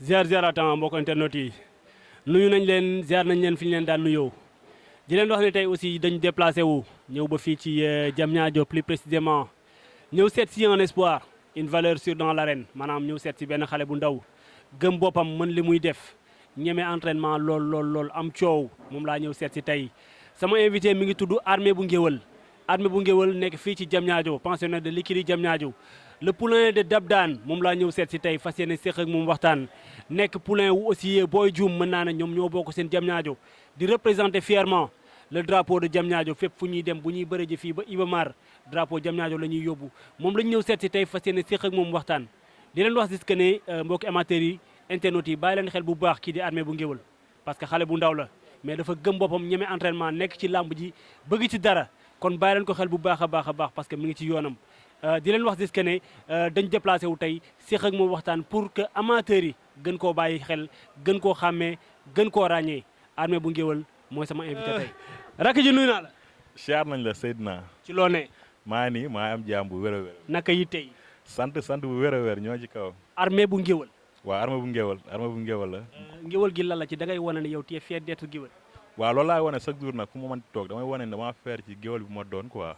ziaratan mbokk internet yi nuyu nañ leen ziar nañ leen fi ñu leen daan nuyoo di leen wax ne tey aussi dañ déplacé wu ñëw ba fii ci Diamniadio plus précisément ñëw seet si un espoir une valeur sûre dans l'arène maanaam ñëw seet si benn xale bu ndaw gëm boppam mën li muy def ñeme entraînement lool am coow moom laa ñëw seet si tey sama invité mi ngi tudd Armé bu Ngéwël Armé bu Ngéwël nekk fii ci Diamniadio pensionnaire de l'écurie Diamniadio le poulain de Dabdane moom laa ñëw seet si tey fas yéene séq ak moom waxtaan nekk poulain wu aussi Boy Dioum mën naa ne ñoom ñoo bokk seen Diamniadio di représenter fièrement le drapeau de Diamniadio fépp fu ñuy dem bu ñuy bëre ji fii ba Iba Mar drapeau Diamniadio la ñuy yóbbu moom la ñu ñëw seet si tey fas yéene séq ak moom waxtaan di leen wax dis que ne mbokki amateurs yi internautes yi bàyyi leen xel bu baax kii di Armé bu Ngéwël parce que xale bu ndaw la mais dafa gëm boppam ñeme entraînement nekk ci làmb ji bëgg ci dara kon bàyyi leen ko xel bu baax a baax parce que mi ngi ci yoonam di leen wax dis que ne dañ déplacé wu tey séq ak moom waxtaan pour que amateurs yi gën koo bàyyi xel gën koo xàmmee gën koo ràññee Armé bu Ngéwël mooy sama invité tey rakk ji nuyu naa la. siyaar nañ la Seydina. ci loo ne. maa nii maa am jaam bu wér a wér. naka yi tey. sant bu wér a wér ñoo ci kaw. Armé bu Ngéwël. waaw Armé bu Ngéwël la. Ngéwël gi lan la ci da ngay wane ne yow tu es fier d'être géwël. waaw loolu laay wane chaque jour nag fu ma mën toog damay wane ne damaa fier ci géwël bi ma doon quoi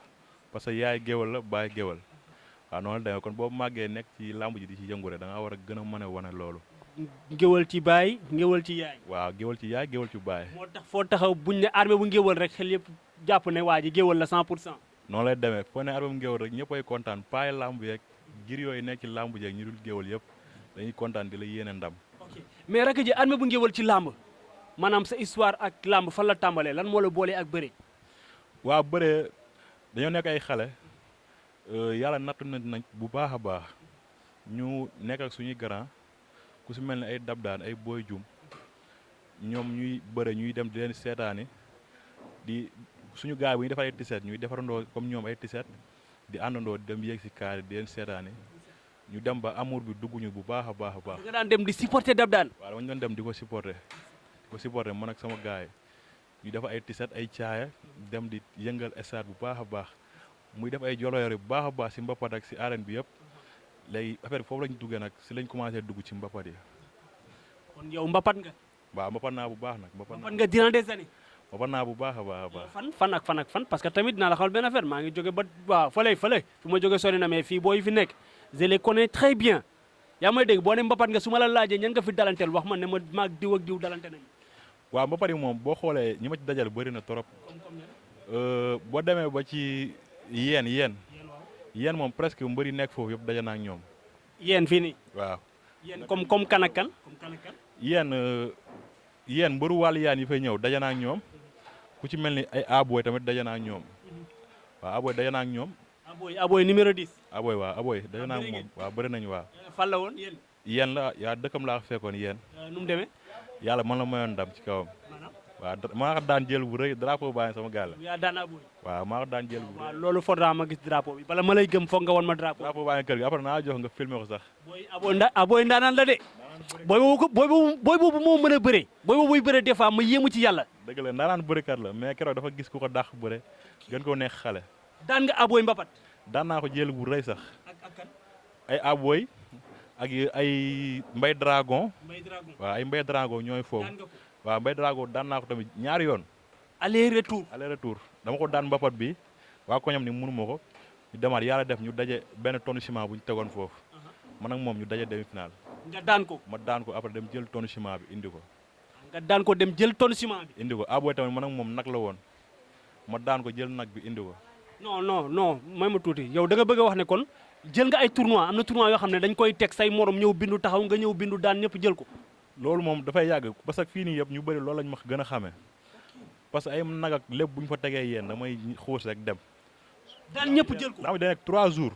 parce que yaay géwël la baay géwël waaw noonu la demee kon boobu màggee nekk ci làmb ji di ci yëngu rek da ngaa war a gën a mën a wane loolu. géwël ci baay géwël ci yaay. waaw géwël ci yaay géwël ci baay. moo tax foo taxaw buñ ne Armé bu Ngéwël rek xel yëpp jàpp ne waa ji géwël la 100%. noonu lay demee foo ne Armé bu Ngéwël rek ñëpp ay kontaan paay làmb yeeg gir yooyu nekk ci làmb jeeg ñu dul géwël yëpp dañuy kontaan di la yéene ndam. ok mais rek ji Armé bu Ngéwël ci làmb maanaam sa histoire ak làmb fan la tàmbalee lan moo la boolee ak bëre. waaw bëre dañoo nekk ay xale yàlla nattu nañ bu baax a baax ñu nekk ak suñuy grand ku si mel ne ay Dabdane ay Boy Dioum ñoom ñuy bëre ñuy dem di leen seetaani di suñu gaay bu ñu defar ay tiset ñuy defarandoo comme ñoom ay tiset di àndandoo di dem yéeg si kaar di leen seetaani ñu dem ba amour bi dugg ñu bu baax a baax a baax. da nga daan dem di supporter Dabdane. waaw dama ñu doon dem di ko supporter man ak sama gaay ñu def ay tiset ay caaya dem di yëngal stade bu baax a baax muy def ay joloore bu baax a baax si mbapat ak si arène bi yëpp léegi affaire bi foofu lañ duggee nag si lañ commencé dugg ci mbapat yi. kon yow mbapat nga. waaw mbapat naa bu baax nag. mbapat nga durant des années. mbapat naa bu baax a baax a baax. fan ak fan parce que tamit dinaa la xamal benn affaire maa ngi jóge ba waaw fële fu ma jóge sori na mais fii boo yi fi nekk je les connais très bien yaa may dégg boo ne mbapat nga su ma la laajee ñan nga fi dalanteel wax ma ne ma maag diw ak diw dalante nañu. waaw mbapat yi moom boo xoolee ñi ma ci dajal bëri na trop boo demee ba ci yéen moom presque mbëri nekk foofu yëpp daje na ak ñoom. yéen fii nii. waaw yéen comme kan ak kan. yéen mbëru wàllu yaan yi fay ñëw daje na ak ñoom ku ci mel ni ay aboy tamit daje na ak ñoom waaw aboy daje na ak ñoom. aboy numéro 10. waaw aboy daje na ak moom waaw bëri nañu waaw. fan la woon yéen. yéen la yaa dëkkam laa fekkoon yéen. nu mu demee. yàlla mën la mayoon ndam ci kawam. waaw maa ko daan jël bu rëy drapeau baa ngi sama gaal. yaa daan aboy. waaw maa ko daan jël bu rëy. waaw loolu faudra ma gis drapeau bi bala ma lay gëm foog nga won ma drapeau. drapeau baa ngi kër gi après naa jox nga filmer ko sax. aboy ndaanaan la de. booy boobu moo mën a bëre. booy boobu buy bëre des fois ma yéemu ci yàlla. dëgg la ndaanaan bërekat la mais keroog dafa gis ku ko dàq bëre gën koo neex xale. daan nga aboy mbapat. daan naa ko jël bu rëy sax. ak kan. ay aboy ak ay mbay dragon. waaw ay mbay dragon ñooy foofu. waaw mbay dragon daan naa ko tamit ñaari yoon. aller retour dama ko daan mbapat bi waa koñam ni mënuma ko ñu demaat yàlla def ñu daje benn tonne ciment bu ñu tegoon foofu man ak moom ñu daje demi final. nga daan ko. ma daan ko après dem jël tonne ciment bi indi ko. nga daan ko dem jël tonne ciment bi. indi ko aboy tamit man ak moom nag la woon ma daan ko jël nag bi indi ko. non may ma tuuti yow da nga bëgg a wax ne kon jël nga ay tournoi am na tournoi yoo xam ne dañ koy teg say morom ñëw bindu taxaw nga ñëw bindu daan ñëpp jël ko. loolu moom dafay yàgg parce que fii nii yëpp ñu bëri loolu lañ ma gën a xamee parce que ay nag ak lépp bu ñu fa tegee yéen damay xuus rek dem. daan ñëpp jël ko. daa ma da nekk 3 jours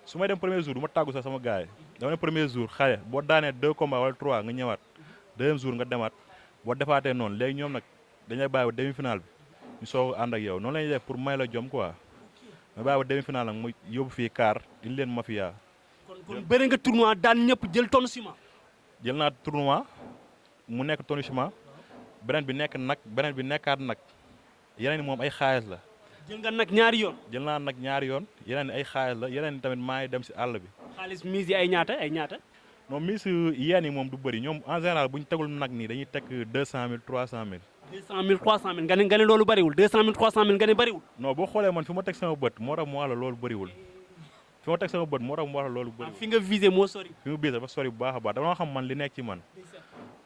su may dem premier jour du ma tàggu sax sama gars yi dama ne premier jour xale boo daanee 2 combats wala 3 nga ñëwaat deuxième jour nga demaat boo defaatee noonu léegi ñoom nag dañuy bàyyi ba demi final bi ñu soog ànd ak yow noonu la ñuy def pour may la jom quoi ma bàyyi ba demi final nag mu yóbbu fii kaar indi leen mafia. kon bëri nga tournoi daan ñëpp jël tonne ciment. jël naa tournoi mu nekk tonne ciment beneen bi nekk nag beneen bi nekkaat nag yeneen ni moom ay xaalis la. jël nga nag ñaari yoon. jël naa nag ñaari yoon yeneen ay xaalis la yeneen tamit maa ngi dem si àll bi. xaalis mise yi ay ñaata. non miss yéen yi moom du bëri ñoom en général bu ñu tegul nag nii dañuy teg 200 000 300 000. 200 000 300 000 nga ne loolu bëriwul 200 000 300 000 nga ne bëriwul. non boo xoolee man fi ma teg sama bët moo tax mu wax la loolu bëriwul fi ma teg sama bët moo tax mu wax la loolu bëriwul. fi nga visé moo sori. fi mu visé dafa sori bu baax a baax dama xam man li nekk ci man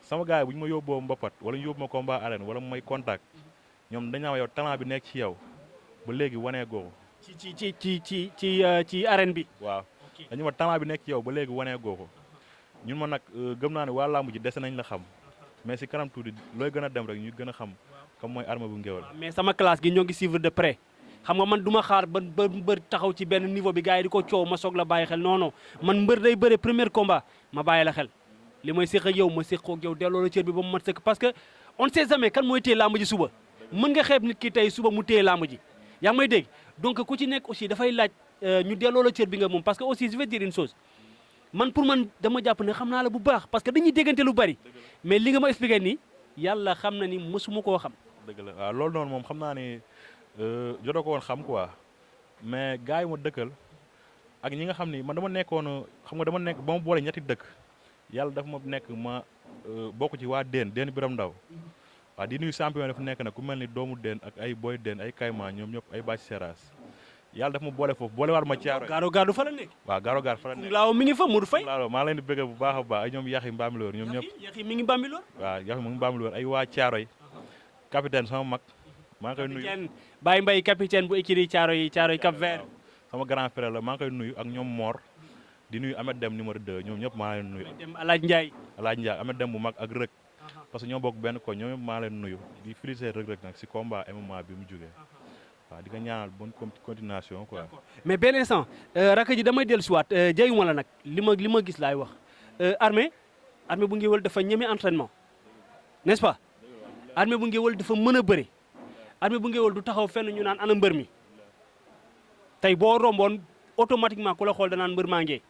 sama gars yi bu ñu ma yóbboo mbapat wala ñu yóbbu ma combat arène wala mu may contact ñoom dañ naa yow talent bi nekk ci yow ba léegi wanee googu. ci arène bi. waaw dañu ma talent bi nekk ci yow ba léegi wanee googu ñun ma nag gëm naa ne waa làmb ji dese nañ la xam mais si kanam tuuti looy gën a dem rek ñu gën a xam comme mooy Armé bu Ngéwél. mais sama classe gi ñoo ngi suivre de près xam nga man du ma xaar ba mbër taxaw ci benn niveau bi gars yi di ko coow ma soog la bàyyi xel non non man mbër day bëre premier combat ma bàyyi la xel li may séq ak yow ma séq ak yow delloo la cër bi ba mu mat sëkk parce que on ne sait jamais kan mooy téye làmb ji suba mën nga xeeb nit ki tey suba mu téye làmb ji yaa ngi may dégg donc ku ci nekk aussi dafay laaj ñu delloo la cër bi nga moom parce que aussi je vais dire une chose man pour man dama jàpp ne xam naa la bu baax parce que dañuy déggante lu bari mais li nga ma expliqué nii yàlla xam na ni mësuma koo xam. dëgg la waaw loolu noonu moom xam naa ni jotoo ko woon xam quoi mais gars yi ma dëkkal ak ñi nga xam ni man dama nekkoon xam nga dama nekk ba ma boole ñetti dëkk yàlla dafa ma nekk ma bokk ci waa Déen Biram Ndaw waaw di nuyu champion dafa nekk nag ku mel ni doomu Déen ak ay boy Déen ay Kayma ñoom ñëpp ay bàcc seeraas yàlla dafa ma boole foofu boole waat ma caaro gaaro fa la nekk. waaw gaaro fa la nekk laaw mi ngi fa Modou Faye maa leen di bëgg bu baax a baax ay ñoom yaxi Mbambilor ñoom ñëpp yaxi mi ngi Mbambilor waaw yaxi mu ngi Mbambilor ay waa caaro yi capitaine sama mag maa ngi koy nuyu Baye Mbaye capitaine bu écurie caaro yi Cap Vert sama grand frère la maa ngi koy nuyu ak ñoom Mor di nuyu Ahmed Dem numéro 2 ñoom ñëpp maa leen nuyu dem Alaaj Ndiaye Ahmed Dem bu mag ak Rëg parce que ñoo bokk benn ko ñoom ñëpp maa leen nuyu di féliciter Rëg nag si combat MMA bi mu jógee waaw di ko ñaanal bonne continuation quoi. mais benn instant rakk ji damay dellu si waat jayuma la nag li ma gis laay wax Armé bu Ngéwél dafa ñeme entraînement n'est-ce pas Armé bu Ngéwél dafa mën a bëre Armé bu Ngéwél du taxaw fenn ñu naan ana mbër mi tey boo romboon automatiquement ku la xool danaan mbër maa ngee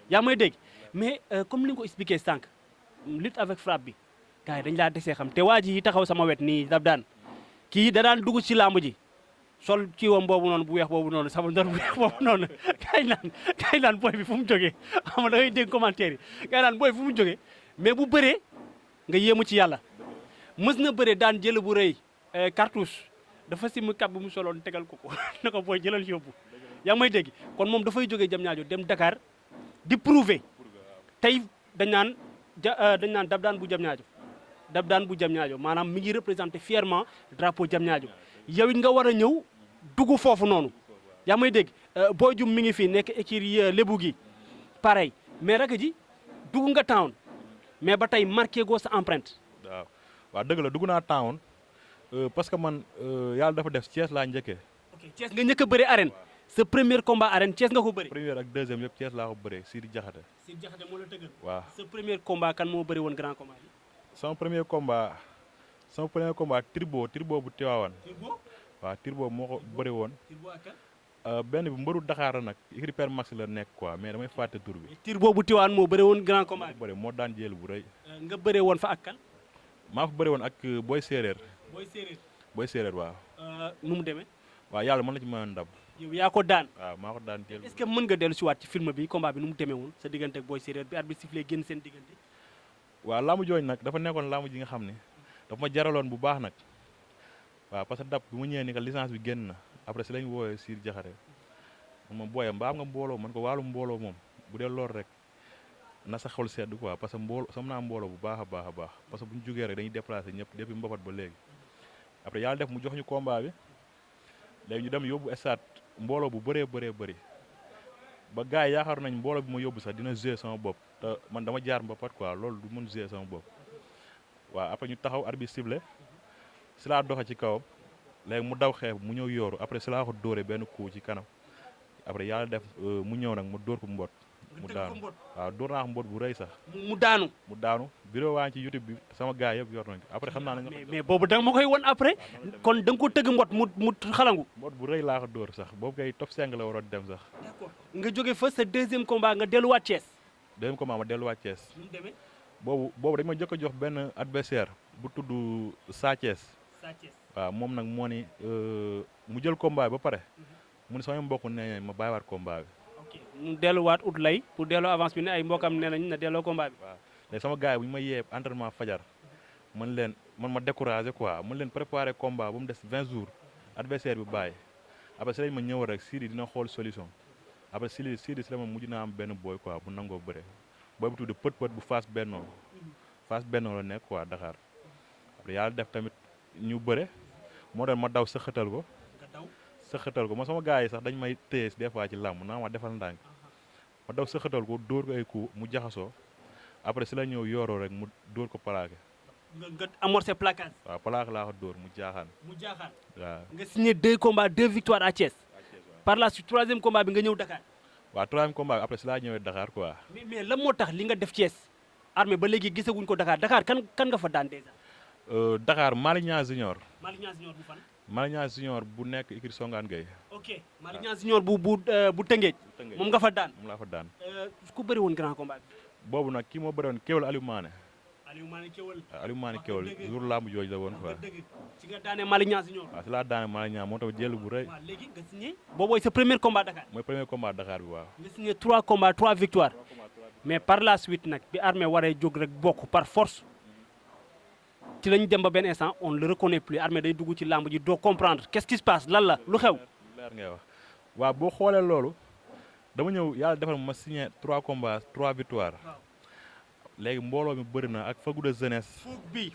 yaa may dégg mais comme ni nga ko expliqué sànq lutte avec frappe bi gars yi dañ laa desee xam te waa ji yi taxaw sama wet nii daf daan kii da daan dugg ci làmb ji sol kii wam boobu noonu bu weex boobu noonu sama ndor bu weex boobu noonu kay naan booy bi fu mu jógee xam nga da ngay dégg commentaire yi kay naan booy fu mu jógee mais bu bëree nga yéemu ci yàlla mës na bëree daan jël bu rëy cartouche dafa simu kab bu mu soloon tegal ko na ko booy jëlal yóbbu yaa ngi may dégg kon moom dafay jógee Diamniadio dem Dakar di prouver tey dañ naan dab daan bu Diamniadio maanaam mi ngi représenté fièrement drapeau Diamniadio yow it nga war a ñëw dugg foofu noonu yaa may dégg Boy Dioum mi ngi fii nekk écurie Lebu gi pareil mais rek ji dugg nga town mais ba tey marqué goo sa empreinte. waaw dëgg la dugg naa town parce que man yàlla dafa def Thiès laa njëkkee. ok Thiès nga njëkk a bëre arène sa premier combat arène Thiès nga ko bëri. premier ak deuxième yëpp Thiès laa ko bëree Sidi Diakhaté. Sidi Diakhaté moo la tëggal. waaw sa premier combat kan moo bëri woon grand combat bi. sama premier combat Turbo bu Tiwaawan. waaw Turbo moo ko bëri woon. benn bi mbëru Dakar la nag écurie Père Max la nekk quoi mais damay fàtte tur bi. Turbo bu Tiwaawan moo bëri woon grand combat bi. moo daan jël bu rëy. nga bëree woon fa ak kan. maa fa bëri woon ak Boy Séeréer. Boy Séeréer waaw. nu mu demee. waaw yàlla mën na ci mën ndam. yow yaa ko daan. waaw maa ko daan jël. est-ce que mën nga dellu si waat ci film bi combat bi nu mu demee woon sa diggante ak Boy Séeréer bi arbitre sifflé génn seen diggante. waaw laamu jooñ nag dafa nekkoon laamu ji nga xam ne dafa ma jaraloon bu baax nag waaw parce que dab bi mu ñëwee ni que licence bi génn na après si lañ woowee Sidi Diakhaté man ma booyee mbaam nga mbooloo man ko wàllu mbooloo moom bu dee lool rek na sa xol sedd quoi parce que mbooloo sam naa mbooloo bu baax a baax parce que bu ñu jógee rek dañuy déplacé ñëpp depuis mbapat ba léegi après yàlla def mu jox ñu combat bi léegi ñu dem yóbbu stade mbooloo bu bëree bëri ba gars yi yaakaar nañ mbooloo bi ma yóbbu sax dina jouer sama bopp te man dama jaar mbapat quoi loolu du mën jouer sama bopp waaw après ñu taxaw arbitre sifflé si laa doxe ci kawam léegi mu daw xeex mu ñëw yooru après si laa ko dóore benn coup ci kanam après yàlla def mu ñëw nag mu dóor ko mbot mu daanu waaw dóor naa ko mbot bu rëy sax mu daanu vidéo waa ci YouTube bi sama gars yëpp yor nañ ko après xam naa ne mais boobu da nga ma koy won après kon da nga ko tëgg mbot mu xalangu mbot bu rëy laa ko dóor sax boobu kay top 5 la waroon dem sax d'accord nga jóge fa sa deuxième combat nga delluwaat Thiès deuxième combat ma delluwaat Thiès nu mu demee boobu dañ ma jëkk a jox benn adversaire bu tudd Sa Thiès waaw moom nag moo ni mu jël combat ba pare mu ne sama mbokk nee ma bàyyiwaat combat bi ok mu delluwaat ut lay pour delloo avance bi ne ay mbokam nee nañ na delloo combat bi. waaw léegi sama gars yi bu ñu ma yee entraînement fajar man ma découragé quoi man leen préparé combat ba mu des 20 jours adversaire bi bàyyi après si lañ ma ñëw rek Sidi dina xool solution après Sidi si la ma mujj naa am benn boy quoi bu nangoo bëre booy bu tudd pët bu Fass Benno la nekk quoi Dakar après yàlla def tamit ñu bëre moo doon ma daw sëxatal ko ma sama gars yi sax dañ may téye des fois ci làmb naa ma defal ndànk ma daw sëxatal ko dóor ko ay coup mu jaxasoo après si la ñëw yoroo rek mu dóor ko plaqué. nga amorcé plaquage. waaw plaqué laa ko dóor mu jaaxaan. waaw. nga signé 2 combats 2 victoires à Thiès. par la suite 3e combat bi nga ñëw Dakar. waaw 3e combat bi après si laa ñëwee Dakar quoi. mais lan moo tax li nga def Thiès Armé ba léegi gisaguñ ko Dakar kan nga fa daan déjà. Dakar Malick Niang Junior. Malick Niang Junior bu fan. Malick Niang Junior bu nekk Ikri Songane Gueye. ok Malick Niang Junior bu Tëngéej. moom nga fa daan. moom laa fa daan. ku bëri woon grand combat bi. boobu nag kii moo bëri woon Kéwal Aliou Mané. Aliou Mané Kéwal. Aliou Mané Kéwal jour lamb jooju la woon quoi. ci nga daane Malick Niang Junior. waaw si laa daane Malick Niang moo tax jël bu rëy. waaw léegi nga signé. boobooy sa premier combat Dakar. mooy premier combat Dakar bi waaw. nga signé 3 combats 3 victoires. mais par la suite nag bi Armé waree jóg rek bokk par force. ci lañu dem ba benn instant on le reconnaît plus Armé day dugg ci lamb ji doo comprendre qu'est-ce qui se passe lan la lu xew. leer ngay wax waaw boo xoolee loolu dama ñëw yàlla defal ma signé 3 combats 3 victoires. léegi mbooloo mi bëri na ak fougue de jeunesse.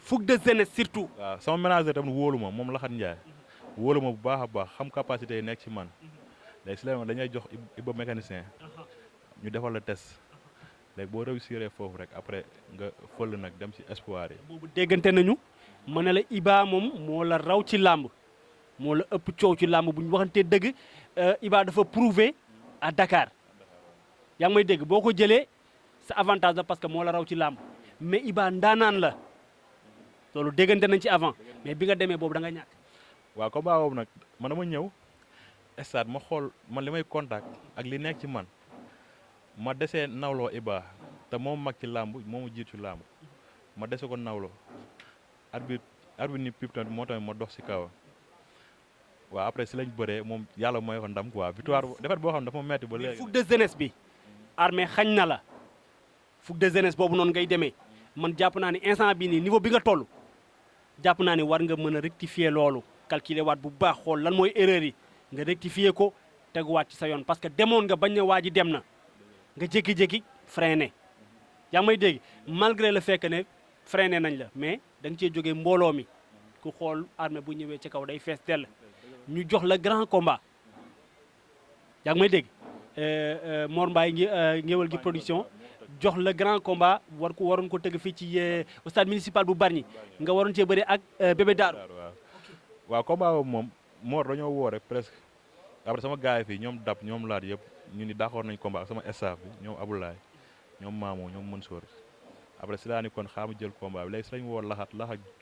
fougue de jeunesse surtout. waaw sama ménager tamit wóolu ma moom Laxat Ndiaye. wóolu ma bu baax a baax xam capacité yi nekk ci man. léegi si la dañuy jox Iba mécanicien. ñu defal la test. léegi boo réussir foofu rek après nga fël nag dem ci espoir yi. boobu déggante nañu ma ne la Iba moom moo la raw ci làmb moo la ëpp coow ci làmb bu ñu waxantee dëgg Iba dafa prouver à Dakar yaa ngi may dégg boo ko jëlee sa avantage la parce que moo la raw ci làmb mais Iba ndaanaan la loolu déggante nañ ci avant mais bi nga demee boobu da nga ñàkk. waaw combat boobu nag man dama ñëw stade ma xool man li may contact ak li nekk ci man. ma desee nawloo Iba te moom mag ci làmb moomu jiit ci làmb ma dese ko nawloo arbitre ni pip tamit moo tamit ma dox si kaw waaw après si lañ bëree moom yàlla mooy ko ndam quoi victoire defet boo xam ne dafa ma metti ba léegi. fougue de jeunesse bi Armé xañ na la fougue de jeunesse boobu noonu ngay demee man jàpp naa ne instant bi nii niveau bi nga toll jàpp naa ne war nga mën a rectifier loolu calculer waat bu baax xool lan mooy erreur yi nga rectifier ko teguwaat ci sa yoon parce que demoon nga bañ ne waa ji dem na. nga jékki-jékki freiné yaa ngi may dégg malgré le fait que ne freiné nañ la mais da nga cee jógee mbooloo mi ku xool Armé bu ñëwee ci kaw day fees tell ñu jox la grand combat yaa ngi may dégg Mor Mbaye ngéwal gi production jox la grand combat waroon ko tëgg fii ci stade municipal bu Bargny nga waroon cee bëri ak Bébé Daaru. waaw combat boobu moom Mor dañoo woo rek presque après sama gars yi fii ñoom dab ñoom laat yëpp. ñu ni d'accord nañ combat ak sama staff bi ñoom Aboulaye ñoom Maamo ñoom Mansour après si laa ni kon xaama jël combat bi léegi si lañ woo laxat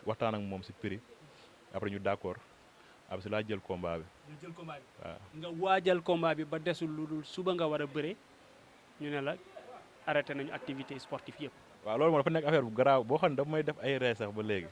waxtaan ak moom si prix après ñu d'accord après si laa jël combat bi. waaw nga waajal combat bi ba desul lu dul suba nga war a bëre ñu ne la arrêté nañu activité sportive yëpp. waaw loolu moom dafa nekk affaire bu garaaw boo xam ne dafa may def ay ree sax ba léegi